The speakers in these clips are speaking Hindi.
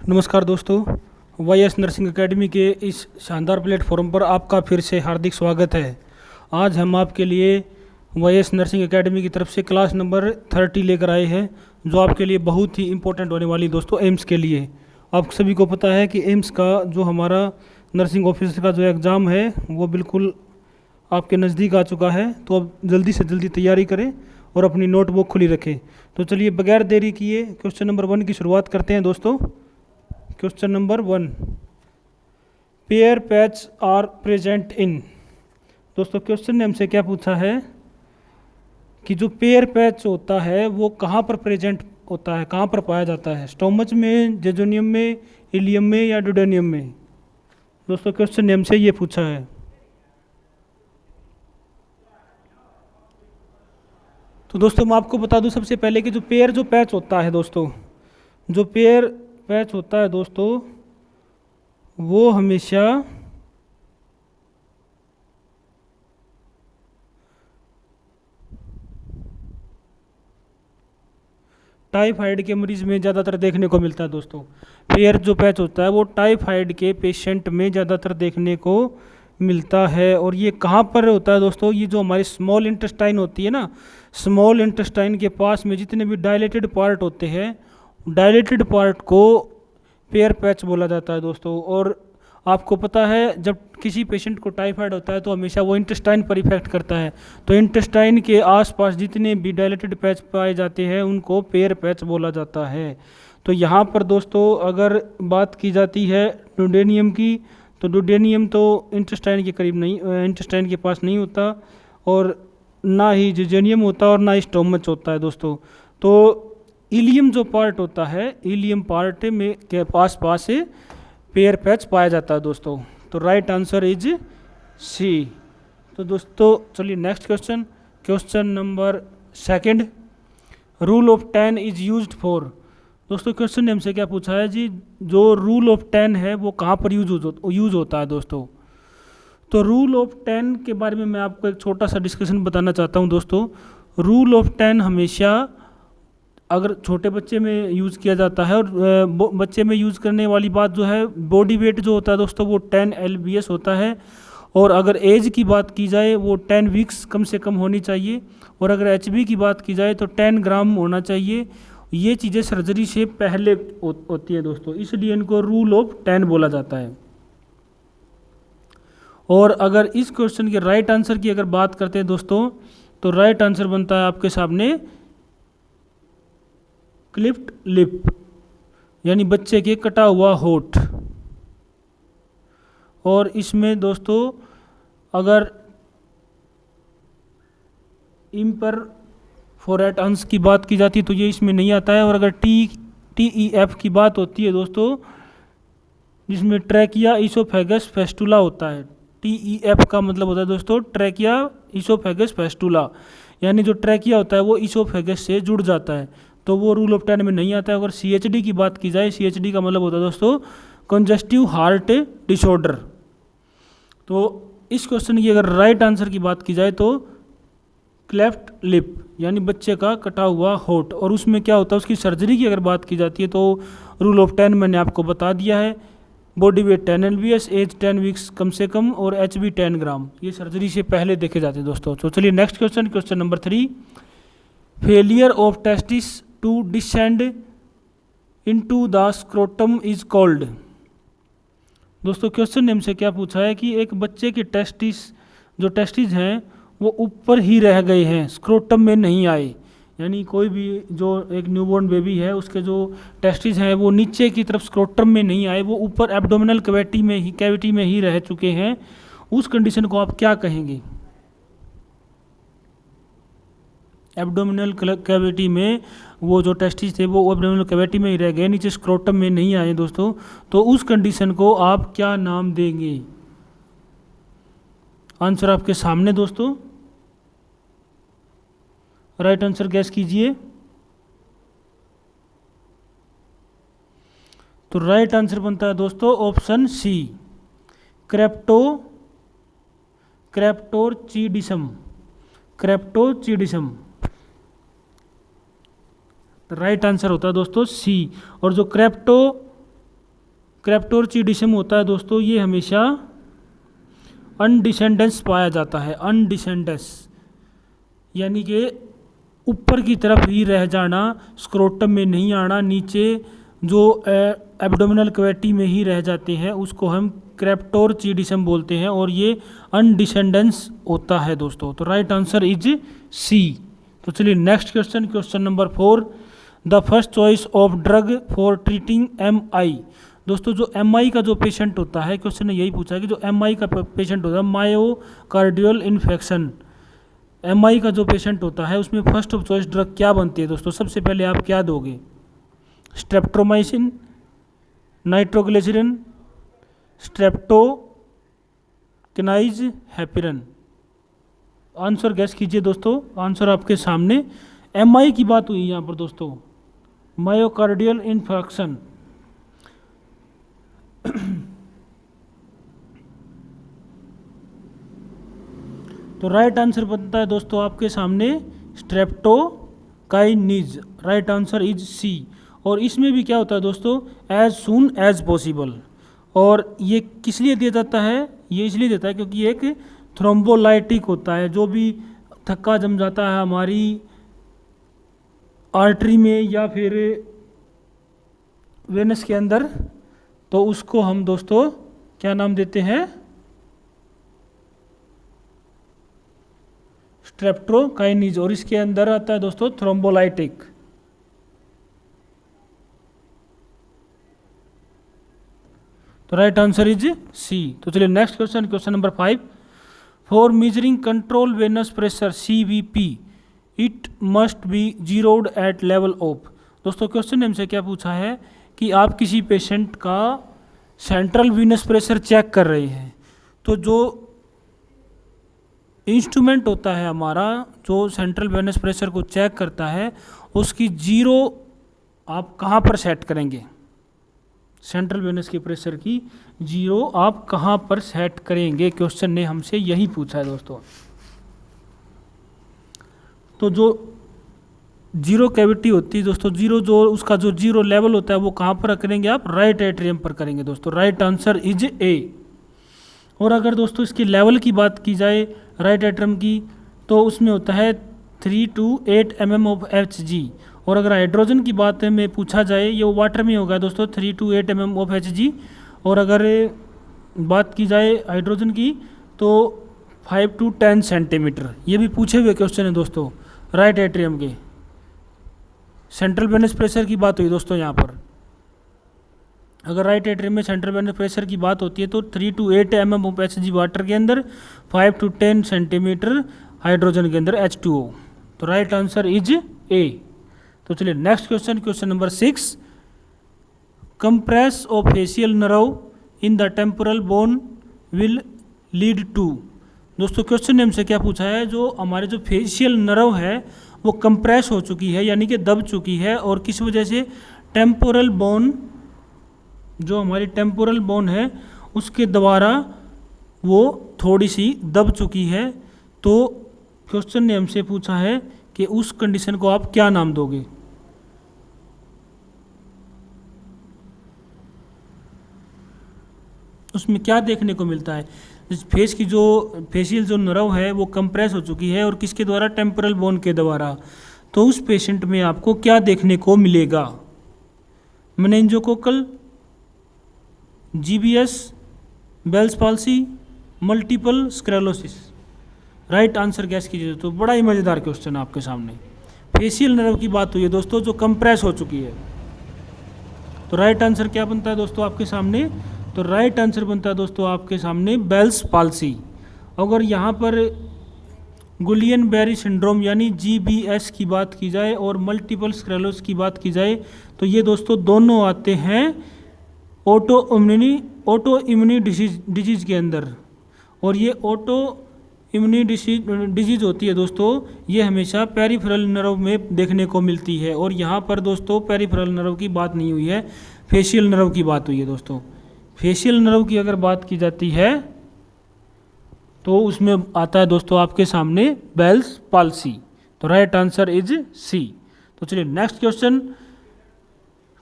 नमस्कार दोस्तों, वाईएस नर्सिंग एकेडमी के इस शानदार प्लेटफॉर्म पर आपका फिर से हार्दिक स्वागत है। आज हम आपके लिए वाईएस नर्सिंग एकेडमी की तरफ से क्लास नंबर 30 लेकर आए हैं, जो आपके लिए बहुत ही इम्पोर्टेंट होने वाली दोस्तों एम्स के लिए। आप सभी को पता है कि एम्स का जो हमारा नर्सिंग ऑफिसर का जो एग्ज़ाम है वो बिल्कुल आपके नज़दीक आ चुका है, तो अब जल्दी से जल्दी तैयारी करें और अपनी नोटबुक खुली रखें। तो चलिए बगैर देरी किए क्वेश्चन नंबर 1 की शुरुआत करते हैं दोस्तों। Question number 1, pair patch are present in. दोस्तों क्वेश्चन ने हमसे क्या पूछा है कि जो पेयर पैच होता है वो कहाँ पर प्रेजेंट होता है, कहाँ पर पाया जाता है, स्टोमच में, जेजोनियम में, इलियम में या डुडेनियम में। दोस्तों क्वेश्चन ने हमसे ये पूछा है। तो दोस्तों मैं आपको बता दूं सबसे पहले कि जो पैच होता है दोस्तों, जो पेयर पैच होता है दोस्तों वो हमेशा टाइफाइड के मरीज में ज़्यादातर देखने को मिलता है दोस्तों। पेयर जो पैच होता है वो टाइफाइड के पेशेंट में ज़्यादातर देखने को मिलता है। और ये कहाँ पर होता है दोस्तों, ये जो हमारी स्मॉल इंटेस्टाइन होती है ना, स्मॉल इंटेस्टाइन के पास में जितने भी डायलेटेड पार्ट होते हैं, डायलेटेड पार्ट को पेयर पैच बोला जाता है दोस्तों। और आपको पता है जब किसी पेशेंट को टाइफाइड होता है तो हमेशा वो इंटेस्टाइन पर इफेक्ट करता है, तो इंटेस्टाइन के आसपास जितने भी डायलेटेड पैच पाए जाते हैं उनको पेयर पैच बोला जाता है। तो यहाँ पर दोस्तों अगर बात की जाती है डुडेनियम की, तो डुडेनियम तो इंटेस्टाइन के करीब नहीं, इंटेस्टाइन के पास नहीं होता, और ना ही जेजेनियम होता और ना ही स्टोमच होता है दोस्तों। तो इलियम जो पार्ट होता है, इलियम पार्ट में के पास से पेयर पैच पाया जाता है दोस्तों। तो राइट आंसर इज सी। तो दोस्तों चलिए next question, question number 2, rule of 10 is used for. दोस्तों क्वेश्चन ने हमसे क्या पूछा है जी, जो रूल ऑफ 10 है वो कहाँ पर यूज होता है दोस्तों। तो रूल ऑफ 10 के बारे में मैं आपको एक छोटा सा डिस्कशन बताना चाहता हूँ दोस्तों। रूल ऑफ 10 हमेशा अगर छोटे बच्चे में यूज़ किया जाता है, और बच्चे में यूज़ करने वाली बात जो है, बॉडी वेट जो होता है दोस्तों वो 10 lbs होता है। और अगर एज की बात की जाए वो 10 वीक्स कम से कम होनी चाहिए। और अगर HB की बात की जाए तो 10 ग्राम होना चाहिए। ये चीज़ें सर्जरी से पहले होती है दोस्तों, इसलिए इनको रूल ऑफ 10 बोला जाता है। और अगर इस क्वेश्चन के राइट आंसर की अगर बात करते हैं दोस्तों, तो राइट आंसर बनता है आपके सामने क्लिफ्ट लिप, यानी बच्चे के कटा हुआ होठ। और इसमें दोस्तों अगर इम्पर फोरेट अंश की बात की जाती है तो ये इसमें नहीं आता है। और अगर TEF की बात होती है दोस्तों, जिसमें ट्रैकिया इसोफेगस फेस्टुला होता है। TEF का मतलब होता है दोस्तों ट्रैकिया इसोफेगस फेस्टुला, यानी जो ट्रैकिया होता है वो इसोफेगस से जुड़ जाता है, तो वो रूल ऑफ 10 में नहीं आता है। अगर CHD की बात की जाए, CHD का मतलब होता है दोस्तों कंजस्टिव हार्ट डिसऑर्डर। तो इस क्वेश्चन की अगर राइट आंसर की बात की जाए तो क्लेफ्ट लिप, यानी बच्चे का कटा हुआ होठ। और उसमें क्या होता है, उसकी सर्जरी की अगर बात की जाती है तो रूल ऑफ 10 मैंने आपको बता दिया है। Body weight 10 lbs, age 10 weeks कम से कम, और HB 10 ग्राम, ये सर्जरी से पहले देखे जाते हैं दोस्तों। तो चलिए next question, question number 3, failure of testis to descend into the scrotum is called. दोस्तों क्वेश्चन ने हमसे क्या पूछा है कि एक बच्चे के टेस्टिस हैं वो ऊपर ही रह गए हैं, स्क्रोटम में नहीं आए। यानी कोई भी जो एक न्यूबॉर्न बेबी है उसके जो टेस्टिस हैं वो नीचे की तरफ स्क्रोटम में नहीं आए, वो ऊपर एब्डोमिनल कैविटी में ही रह चुके हैं। उस कंडीशन को आप क्या कहेंगे। एब्डोमिनल कैविटी में वो जो टेस्टिस थे वो एब्डोमिनल कैविटी में ही रह गए, नीचे स्क्रोटम में नहीं आए दोस्तों, तो उस कंडीशन को आप क्या नाम देंगे। आंसर आपके सामने दोस्तों, राइट आंसर गैस कीजिए। तो राइट आंसर बनता है दोस्तों ऑप्शन C, क्रेप्टोरचिडिसम। राइट आंसर होता है दोस्तों C। और जो क्रेप्टोरचिडिसम होता है दोस्तों, ये हमेशा अनडिसेंडेंस पाया जाता है, अनडिसेंडेंस यानी कि ऊपर की तरफ ही रह जाना, स्क्रोटम में नहीं आना, नीचे जो एब्डोमिनल कैविटी में ही रह जाते हैं, उसको हम क्रेप्टोरचिडिसम बोलते हैं, और ये अनडिसेंडेंस होता है दोस्तों। तो राइट आंसर इज सी। तो चलिए next question, question number 4, the first choice of drug for treating MI। दोस्तों जो MI का जो पेशेंट होता है, क्वेश्चन ने यही पूछा है कि जो MI का पेशेंट होता है, मायोकार्डियल इन्फेक्शन, MI का जो पेशेंट होता है उसमें फर्स्ट ऑफ चॉइस ड्रग क्या बनती है दोस्तों? सबसे पहले आप क्या दोगे? Streptomycin, nitroglycerin, streptokinase, heparin. Answer guess कीजिए दोस्तों, आंसर आपके सामने। MI की बात हुई यहाँ पर दोस्तों, मायोकार्डियल इन्फेक्शन। तो राइट आंसर बनता है दोस्तों आपके सामने streptokinase, right answer is C. और इसमें भी क्या होता है दोस्तों? As soon as possible. और ये किस लिए दिया जाता है? ये इसलिए देता है क्योंकि एक थ्रोम्बोलाइटिक होता है, जो भी थक्का जम जाता है हमारी आर्टरी में या फिर वेनस के अंदर, तो उसको हम दोस्तों क्या नाम देते हैं? स्ट्रेप्टोकाइनिज। और इसके अंदर आता है दोस्तों थ्रोम्बोलाइटिक। तो राइट आंसर इज सी। तो चलिए next question, question number 5, for measuring control venous pressure CVP it must be zeroed at level of. दोस्तों क्वेश्चन ने हमसे क्या पूछा है कि आप किसी पेशेंट का सेंट्रल वीनस प्रेशर चेक कर रहे हैं, तो जो इंस्ट्रूमेंट होता है हमारा जो सेंट्रल वेनस प्रेशर को चेक करता है, उसकी जीरो आप कहाँ पर सेट करेंगे? सेंट्रल वेनस के प्रेशर की जीरो आप कहाँ पर सेट करेंगे? क्वेश्चन ने हमसे यही पूछा है दोस्तों। तो जो जीरो कैविटी होती है दोस्तों, जीरो जो उसका जो जीरो लेवल होता है वो कहाँ पर करेंगे आप? राइट एट्रियम पर करेंगे दोस्तों, राइट आंसर इज ए। और अगर दोस्तों इसकी लेवल की बात की जाए राइट एट्रियम की, तो उसमें होता है 3 to 8 mm ऑफ Hg। और अगर हाइड्रोजन की बात में पूछा जाए, ये वाटर में होगा दोस्तों 3 to 8 mm ऑफ Hg। और अगर बात की जाए हाइड्रोजन की तो 5 to 10 सेंटीमीटर। ये भी पूछे हुए क्वेश्चन है दोस्तों राइट एट्रियम के। सेंट्रल वेनस प्रेशर की बात हुई दोस्तों यहाँ पर, अगर राइट एट्रियम में सेंट्रल वेनस प्रेशर की बात होती है तो 3 to 8 mm of Hg water के अंदर, 5 to 10 सेंटीमीटर हाइड्रोजन के अंदर H2O। तो राइट आंसर इज ए। तो चलिए next question, question number 6, compress of facial nerve in the temporal bone will lead to. दोस्तों क्वेश्चन ने हमसे क्या पूछा है? जो हमारे जो फेशियल नर्व है वो कंप्रेस हो चुकी है, यानी कि दब चुकी है, और किस वजह से? टेम्पोरल बोन, जो हमारी टेम्पोरल बोन है उसके द्वारा वो थोड़ी सी दब चुकी है। तो क्वेश्चन ने हमसे पूछा है कि उस कंडीशन को आप क्या नाम दोगे? उसमें क्या देखने को मिलता है? इस फेस की जो फेशियल जो नर्व है वो कंप्रेस हो चुकी है, और किसके द्वारा? टेम्पोरल बोन के द्वारा। तो उस पेशेंट में आपको क्या देखने को मिलेगा? Meningococcal, GBS, Bell's palsy, multiple sclerosis. Right answer guess कीजिए। तो बड़ा ही मज़ेदार क्वेश्चन आपके सामने। फेशियल नर्व की बात हुई है दोस्तों जो कंप्रेस हो चुकी है, तो राइट आंसर क्या बनता है दोस्तों आपके सामने? तो राइट आंसर बनता है दोस्तों आपके सामने बेल्स पाल्सी। अगर यहाँ पर गुलियन बेरी सिंड्रोम यानी GBS की बात की जाए और मल्टीपल स्क्लेरोसिस की बात की जाए, तो ये दोस्तों दोनों आते हैं ऑटो इम्यूनी डिजीज के अंदर। और ये ऑटो इम्यूनी डिजीज होती है दोस्तों, ये हमेशा पेरिफेरल नर्व में देखने को मिलती है। और यहाँ पर दोस्तों पेरिफेरल नर्व की बात नहीं हुई है, फेशियल नर्व की बात हुई है दोस्तों। फेशियल नर्व की अगर बात की जाती है तो उसमें आता है दोस्तों आपके सामने बेल्स पाल्सी। तो राइट आंसर इज सी। तो चलिए next question,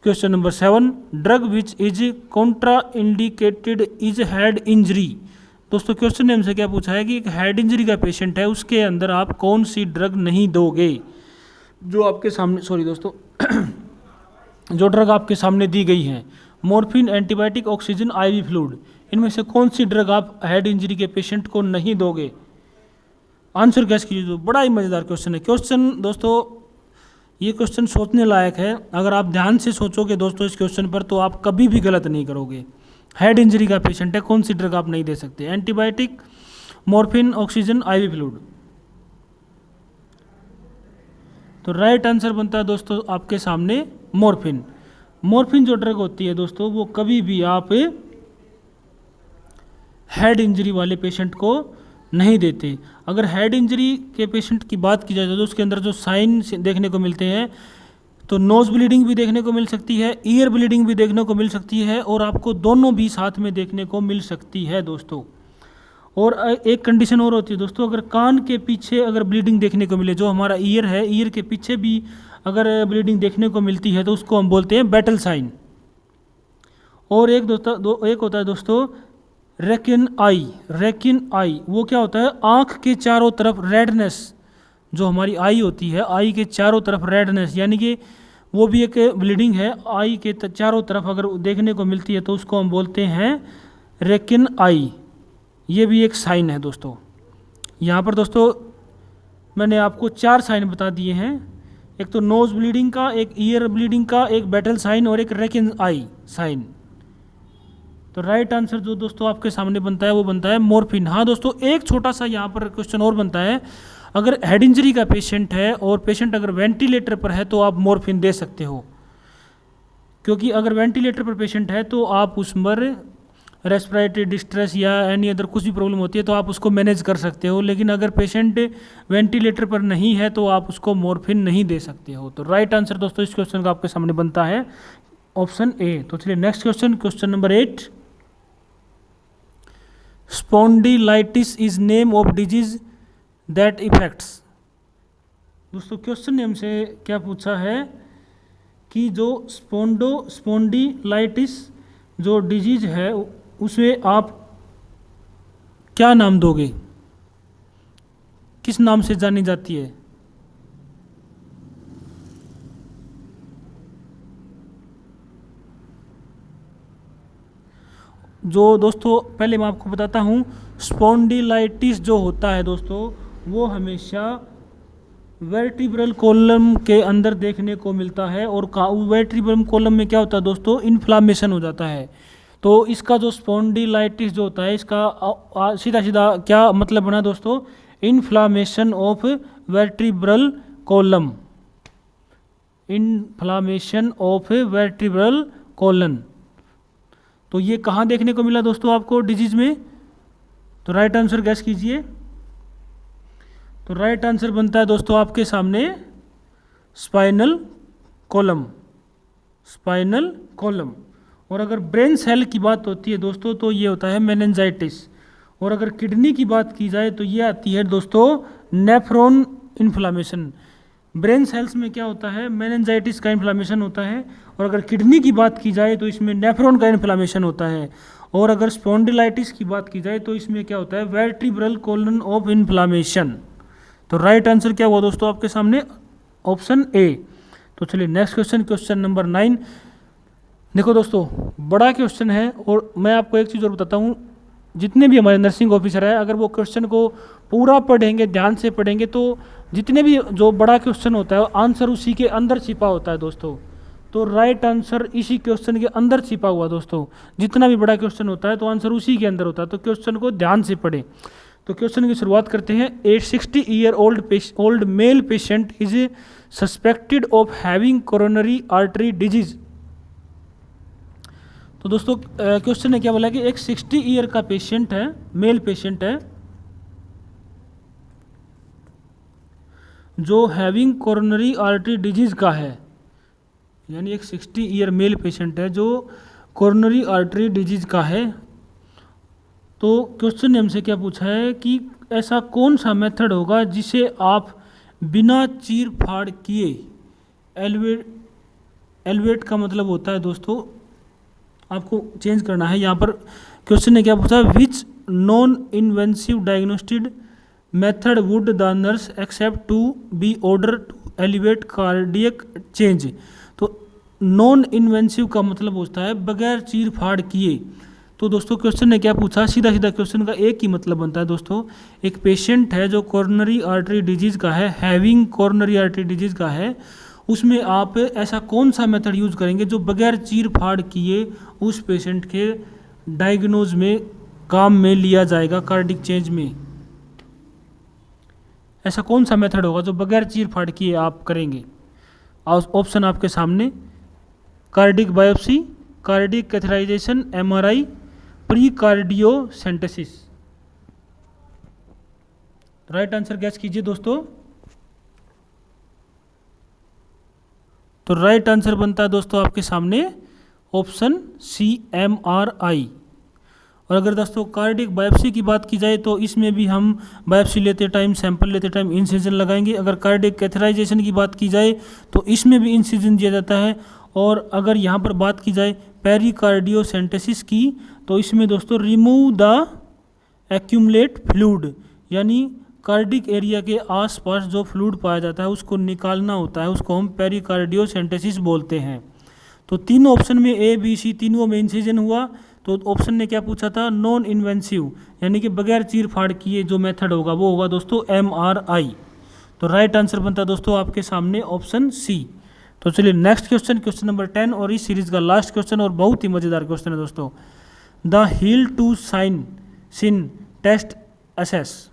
question number 7, drug which is Contra indicated is head injury. दोस्तों क्वेश्चन ने हमसे क्या पूछा है कि एक हेड इंजरी का पेशेंट है, उसके अंदर आप कौन सी ड्रग नहीं दोगे। जो आपके सामने, सॉरी दोस्तों, जो ड्रग आपके सामने दी गई है, morphine, antibiotic, oxygen, IV fluid, इनमें से कौन सी ड्रग आप हेड इंजरी के पेशेंट को नहीं दोगे। आंसर गैस कीजिए। तो बड़ा ही मज़ेदार क्वेश्चन है। क्वेश्चन दोस्तों, ये क्वेश्चन सोचने लायक है। अगर आप ध्यान से सोचोगे दोस्तों इस क्वेश्चन पर, तो आप कभी भी गलत नहीं करोगे। हेड इंजरी का पेशेंट है, कौन सी ड्रग आप नहीं दे सकते। Antibiotic, morphine, oxygen, IV fluid. तो राइट आंसर बनता है दोस्तों आपके सामने मॉर्फिन। मॉर्फिन जो ड्रग होती है दोस्तों, वो कभी भी आप हेड इंजरी वाले पेशेंट को नहीं देते। अगर हेड इंजरी के पेशेंट की बात की जाए तो उसके अंदर जो साइन देखने को मिलते हैं, तो नोज़ ब्लीडिंग भी देखने को मिल सकती है, ईयर ब्लीडिंग भी देखने को मिल सकती है, और आपको दोनों भी साथ में देखने को मिल सकती है दोस्तों। और एक कंडीशन और होती है दोस्तों, अगर कान के पीछे अगर ब्लीडिंग देखने को मिले, जो हमारा ईयर है, ईयर के पीछे भी अगर ब्लीडिंग देखने को मिलती है, तो उसको हम बोलते हैं बैटल साइन। और एक होता है दोस्तों रेकिन आई। रेकिन आई वो क्या होता है, आँख के चारों तरफ रेडनेस, जो हमारी आई होती है, आई के चारों तरफ रेडनेस, यानी कि वो भी एक ब्लीडिंग है, आई के चारों तरफ अगर देखने को मिलती है तो उसको हम बोलते हैं रेकिन आई। ये भी एक साइन है दोस्तों। यहाँ पर दोस्तों मैंने आपको 4 साइन बता दिए हैं, एक तो नोज़ ब्लीडिंग का, एक ईयर ब्लीडिंग का, एक बैटल साइन और एक रेकिन आई साइन। तो राइट आंसर जो दोस्तों आपके सामने बनता है वो बनता है मॉर्फिन। हाँ दोस्तों, एक छोटा सा यहाँ पर क्वेश्चन और बनता है, अगर हेड इंजरी का पेशेंट है और पेशेंट अगर वेंटिलेटर पर है तो आप मॉर्फिन दे सकते हो, क्योंकि अगर वेंटिलेटर पर पेशेंट है तो आप उस पर रेस्पिरेटरी डिस्ट्रेस या एनी अदर कुछ भी प्रॉब्लम होती है तो आप उसको मैनेज कर सकते हो, लेकिन अगर पेशेंट वेंटिलेटर पर नहीं है तो आप उसको मॉर्फिन नहीं दे सकते हो। तो राइट आंसर दोस्तों इस क्वेश्चन का आपके सामने बनता है ऑप्शन ए। तो चलिए next question, question number 8, spondylitis is name of disease that effects. दोस्तों क्वेश्चन ने हमसे क्या पूछा है कि जो स्पॉन्डिलाइटिस जो डिजीज है उसे आप क्या नाम दोगे, किस नाम से जानी जाती है। जो दोस्तों पहले मैं आपको बताता हूँ, स्पॉन्डिलाइटिस जो होता है दोस्तों वो हमेशा वर्टिब्रल कॉलम के अंदर देखने को मिलता है, और वर्टिब्रल कॉलम में क्या होता है दोस्तों, इन्फ्लामेशन हो जाता है। तो इसका जो स्पॉन्डिलाइटिस जो होता है इसका सीधा सीधा क्या मतलब बना दोस्तों, inflammation of vertebral column, inflammation of vertebral colon. तो ये कहाँ देखने को मिला दोस्तों आपको डिजीज में। तो राइट आंसर गैस कीजिए। तो राइट आंसर बनता है दोस्तों आपके सामने स्पाइनल कॉलम, स्पाइनल कॉलम। और अगर ब्रेन सेल की बात होती है दोस्तों तो ये होता है मेनिंजाइटिस। और अगर किडनी की बात की जाए तो ये आती है दोस्तों नेफ्रॉन इन्फ्लामेशन। ब्रेन सेल्स में क्या होता है, मेनिंजाइटिस का इन्फ्लामेशन होता है, और अगर किडनी की बात की जाए तो इसमें नेफ्रॉन का इन्फ्लामेशन होता है, और अगर स्पॉन्डिलाइटिस की बात की जाए तो इसमें क्या होता है, वर्टिब्रल कॉलन ऑफ इन्फ्लामेशन। तो राइट आंसर क्या हुआ दोस्तों आपके सामने, ऑप्शन ए। तो चलिए नेक्स्ट क्वेश्चन, क्वेश्चन नंबर 9। देखो दोस्तों बड़ा क्वेश्चन है, और मैं आपको एक चीज़ और बताता हूँ, जितने भी हमारे नर्सिंग ऑफिसर है अगर वो क्वेश्चन को पूरा पढ़ेंगे, ध्यान से पढ़ेंगे, तो जितने भी जो बड़ा क्वेश्चन होता है आंसर उसी के अंदर छिपा होता है दोस्तों। तो राइट आंसर इसी क्वेश्चन के अंदर छिपा हुआ दोस्तों। जितना भी बड़ा क्वेश्चन होता है तो आंसर उसी के अंदर होता है, तो क्वेश्चन को ध्यान से पढ़ें। तो क्वेश्चन की शुरुआत करते हैं। ए 60-year-old male patient is suspected of having coronary artery disease. तो दोस्तों क्वेश्चन ने क्या बोला कि एक 60 ईयर का पेशेंट है, मेल पेशेंट है, जो हैविंग कोरोनरी आर्टरी डिजीज का है, यानी एक 60 ईयर मेल पेशेंट है जो कोरोनरी आर्टरी डिजीज का है। तो क्वेश्चन ने हमसे क्या पूछा है कि ऐसा कौन सा मेथड होगा जिसे आप बिना चीर फाड़ किए एलिवेट का मतलब होता है दोस्तों, आपको चेंज करना है। यहाँ पर क्वेश्चन ने क्या पूछा, which non invasive diagnostic method would the nurse expect to be order to elevate cardiac change. तो नॉन इन्वेंसिव का मतलब होता है बगैर चीर फाड़ किए। तो दोस्तों क्वेश्चन ने क्या पूछा, सीधा सीधा क्वेश्चन का एक ही मतलब बनता है दोस्तों, एक पेशेंट है जो कॉर्नरी आर्टरी डिजीज़ का है, हैविंग कॉर्नरी आर्टरी डिजीज़ का है, उसमें आप ऐसा कौन सा मेथड यूज़ करेंगे जो बगैर चीर फाड़ किए उस पेशेंट के डायग्नोज में काम में लिया जाएगा, कार्डिक चेंज में। ऐसा कौन सा मेथड होगा जो बगैर चीर फाड़ किए आप करेंगे। ऑप्शन आपके सामने, cardiac biopsy, cardiac catheterization, MRI, pre cardiocentesis. Right answer guess कीजिए दोस्तों। तो राइट आंसर बनता है दोस्तों आपके सामने ऑप्शन सी, एमआरआई। और अगर दोस्तों कार्डिक बायोप्सी की बात की जाए तो इसमें भी हम बायोप्सी लेते टाइम, सैंपल लेते टाइम इंसिजन लगाएंगे। अगर कार्डिक कैथेटराइजेशन की बात की जाए तो इसमें भी इंसिजन दिया जाता है। और अगर यहाँ पर बात की जाए पेरिकार्डियोसेंटेसिस की तो इसमें दोस्तों रिमूव द एक्यूमुलेट फ्लूइड, यानी कार्डिक एरिया के आसपास जो फ्लूइड पाया जाता है उसको निकालना होता है, उसको हम पेरिकार्डियोसेंटेसिस बोलते हैं। तो तीनों ऑप्शन में ए बी सी तीनों में इंसिजन हुआ। तो ऑप्शन ने क्या पूछा था, नॉन इन्वेंसिव, यानी कि बगैर चीर फाड़ किए जो मेथड होगा वो होगा दोस्तों एमआरआई। तो राइट आंसर बनता है दोस्तों आपके सामने ऑप्शन सी। तो चलिए नेक्स्ट क्वेश्चन, क्वेश्चन नंबर 10 और इस सीरीज का लास्ट क्वेश्चन और बहुत ही मज़ेदार क्वेश्चन है दोस्तों। The heel to sign shin test assess.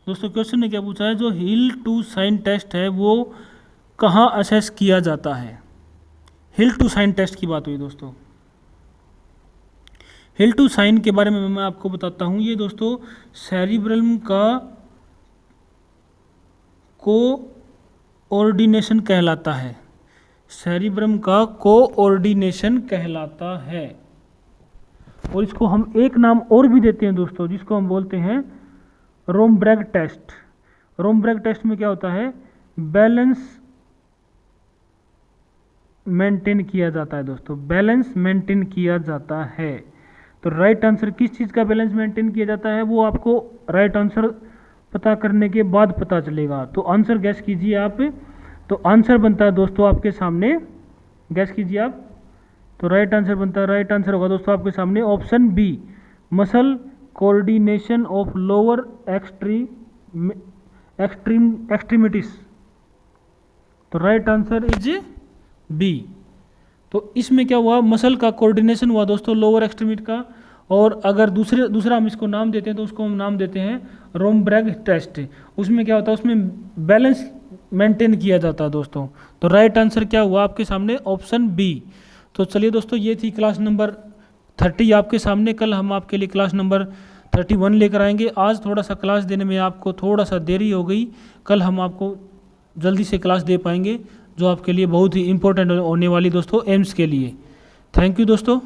दोस्तों क्वेश्चन ने क्या पूछा है, जो हील टू साइन टेस्ट है वो कहाँ असेस किया जाता है। हिल टू साइन टेस्ट की बात हुई दोस्तों। हिल टू साइन के बारे में मैं आपको बताता हूँ। ये दोस्तों सेरिब्रम का कोऑर्डिनेशन कहलाता है, सेरिब्रम का कोऑर्डिनेशन कहलाता है। और इसको हम एक नाम और भी देते हैं दोस्तों, जिसको हम बोलते हैं रोमब्रैग टेस्ट। रोमब्रैग टेस्ट में क्या होता है, बैलेंस मेंटेन किया जाता है दोस्तों, बैलेंस मेंटेन किया जाता है। तो राइट आंसर किस चीज़ का बैलेंस मेंटेन किया जाता है वो आपको राइट आंसर पता करने के बाद पता चलेगा। तो आंसर गैस कीजिए आप। तो आंसर बनता है दोस्तों आपके सामने, गैस कीजिए आप। तो राइट आंसर बनता है, राइट आंसर होगा दोस्तों आपके सामने option B, muscle coordination of lower extremities. तो राइट आंसर इज बी। तो इसमें क्या हुआ, मसल का कोऑर्डिनेशन हुआ दोस्तों लोअर एक्सट्रीमिटी का। और अगर दूसरा हम इसको नाम देते हैं तो उसको हम नाम देते हैं रोमब्रैग टेस्ट। उसमें क्या होता है, उसमें बैलेंस मेंटेन किया जाता है दोस्तों। तो राइट आंसर क्या हुआ आपके सामने ऑप्शन बी। तो चलिए दोस्तों ये थी क्लास नंबर 30 आपके सामने। कल हम आपके लिए क्लास नंबर 31 लेकर आएंगे। आज थोड़ा सा क्लास देने में आपको थोड़ा सा देरी हो गई, कल हम आपको जल्दी से क्लास दे पाएंगे जो आपके लिए बहुत ही इंपॉर्टेंट होने वाली दोस्तों एम्स के लिए। थैंक यू दोस्तों।